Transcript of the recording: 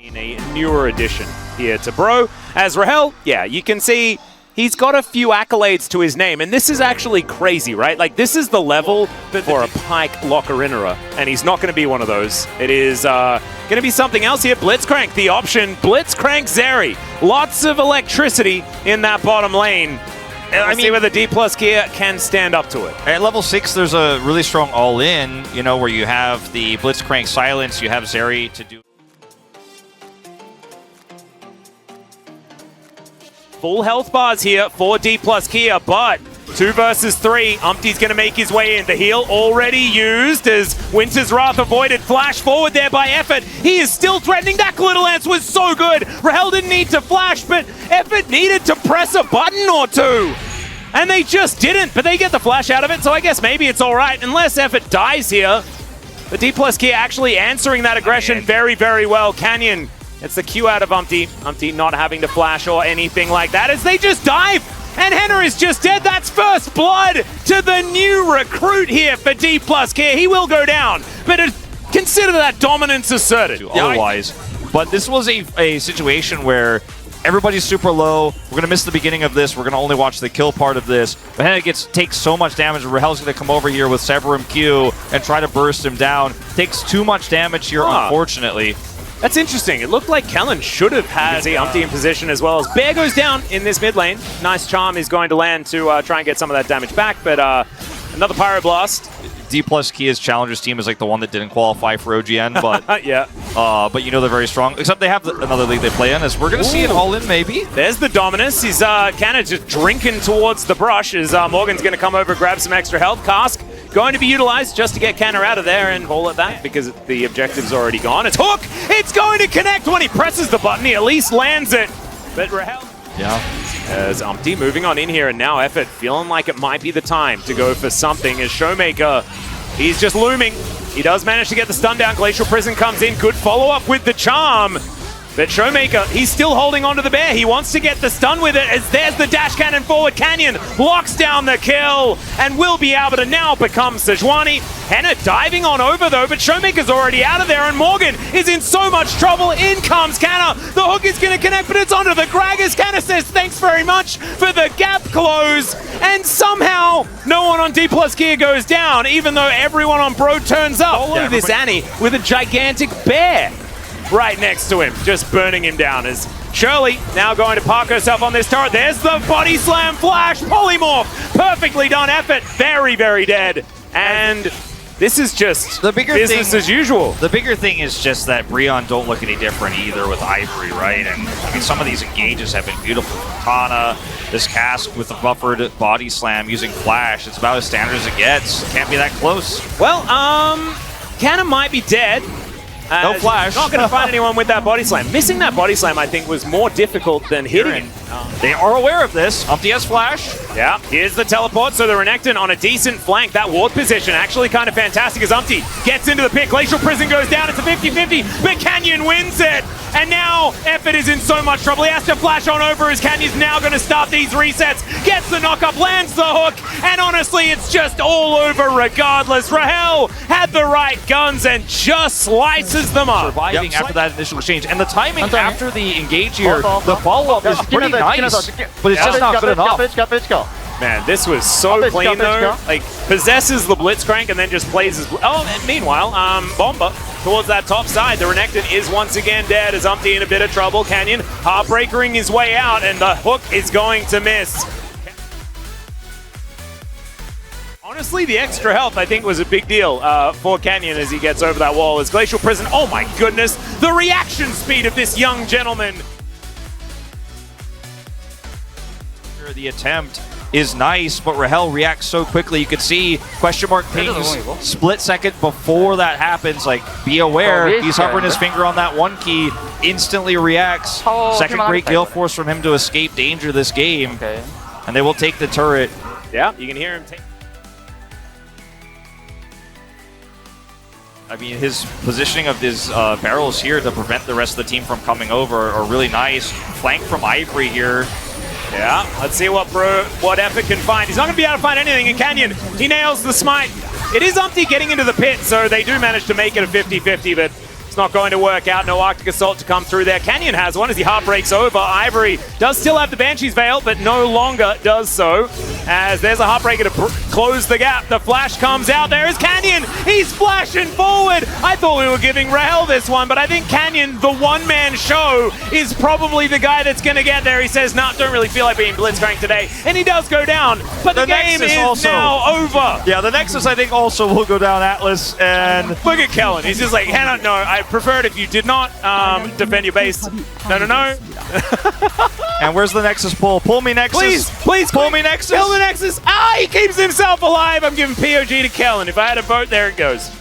In a newer addition here to Bro. As Rahel, yeah, you can see he's got a few accolades to his name, and this is actually crazy, right? Like, this is the level for a Pyke Lockerinera, and he's not going to be one of those. It is going to be something else here. Blitzcrank, the option. Blitzcrank Zeri. Lots of electricity in that bottom lane. I mean, see whether D+ gear can stand up to it. At level 6, there's a really strong all-in, you know, where you have the Blitzcrank silence, you have Zeri to do... Full health bars here for D+ Kia, but 2 versus 3. Umpty's going to make his way in. The heal already used as Winter's Wrath avoided. Flash forward there by Effort. He is still threatening. That Glitter Lance was so good. Rahel didn't need to flash, but Effort needed to press a button or two. And they just didn't, but they get the flash out of it, so I guess maybe it's all right, unless Effort dies here. The D+ Kia actually answering that aggression very, very well. Canyon, it's the Q out of Umpty. Umpty not having to flash or anything like that as they just dive. And Henner is just dead. That's first blood to the new recruit here for D+ Kia. He will go down, but consider that dominance asserted. Otherwise, but this was a situation where everybody's super low. We're going to miss the beginning of this. We're going to only watch the kill part of this. But Henner takes so much damage. Rahel's going to come over here with Severum Q and try to burst him down. Takes too much damage here, unfortunately. That's interesting. It looked like Kellen should have had the Umpty in position as well. As Bear goes down in this mid lane. Nice charm is going to land to try and get some of that damage back, but another Pyroblast. D+ Kia's Challengers team is like the one that didn't qualify for OGN, but yeah. But you know they're very strong. Except they have another league they play in. As we're going to see it all in, maybe. There's the Dominus. He's kind of just drinking towards the brush as Morgan's going to come over, grab some extra health. Cask going to be utilized just to get Canner out of there and call it that because the objective's already gone. It's Hook! It's going to connect when he presses the button. He at least lands it. But Rahel... Yeah. As Umpty moving on in here, and now Effort feeling like it might be the time to go for something as Showmaker, he's just looming. He does manage to get the stun down. Glacial Prison comes in. Good follow-up with the charm. But Showmaker, he's still holding on to the bear. He wants to get the stun with it as there's the dash cannon forward. Canyon locks down the kill and will be able to now become Sejuani. Henner diving on over though, but Showmaker's already out of there and Morgan is in so much trouble. In comes Canna. The hook is going to connect, but it's onto the Gragas. Canna says thanks very much for the gap close. And somehow no one on D+ Kia goes down, even though everyone on Bro turns up. All of this Annie with a gigantic bear right next to him, just burning him down as Shirley now going to park herself on this turret. There's the body slam flash, polymorph, perfectly done Effort, very, very dead. And this is just the bigger business as usual. The bigger thing is just that Breon don't look any different either with Ivory, right? And I mean, some of these engages have been beautiful. Katana, this Cask with the buffered body slam using flash, it's about as standard as it gets. Can't be that close. Well, Canna might be dead. No flash. Not going to find anyone with that body slam. Missing that body slam, I think, was more difficult than hitting it. They are aware of this. Umpty has flash. Yeah, here's the teleport. So the Renekton on a decent flank. That ward position actually kind of fantastic as Umpty gets into the pit. Glacial Prison goes down. It's a 50-50, but Canyon wins it. And now Effort is in so much trouble. He has to flash on over as Canyon's now going to start these resets. Gets the knock-up, lands the hook, and honestly, it's just all over regardless. Rahel had the right guns and just slices them up. Surviving after that initial exchange. And the timing after the engage here, the follow-up is pretty nice, but it's just not good enough. Man, this was so clean though. Like, possesses the Blitzcrank and then just plays his... Oh, and meanwhile, Bomba towards that top side. The Renekton is once again dead as Umpty in a bit of trouble. Canyon heartbreakering his way out and the hook is going to miss. Honestly, the extra health, I think, was a big deal for Canyon as he gets over that wall. As Glacial Prison, oh my goodness, the reaction speed of this young gentleman. The attempt is nice, but Rahel reacts so quickly. You could see question mark pings split second before that happens. Like, be aware, he's hovering his finger on that one key, instantly reacts. Second great gale force from him to escape danger this game. And they will take the turret. Yeah, you can hear him take... I mean, his positioning of his barrels here to prevent the rest of the team from coming over are really nice. Flank from Ivory here. Yeah, let's see what Effort can find. He's not going to be able to find anything in Canyon. He nails the smite. It is Umpty getting into the pit, so they do manage to make it a 50-50, but It's not going to work out. No Arctic Assault to come through there. Canyon has one as he heartbreaks over. Ivory does still have the Banshee's Veil, but no longer does so. As there's a Heartbreaker to close the gap. The flash comes out. There is Canyon. He's flashing forward. I thought we were giving Rahel this one, but I think Canyon, the one-man show, is probably the guy that's going to get there. He says, nah, don't really feel like being blitzcranked today. And he does go down, but the game is also now over. Yeah, the Nexus, I think, also will go down, Atlas. And look at Kellen. He's just like, Hannah, no, I prefer it if you did not defend your base. No. And where's the Nexus pull? Pull me, Nexus. Please, pull me, Nexus. Kill the Nexus. Ah, he keeps himself alive. I'm giving POG to Kellen. If I had a vote, there it goes.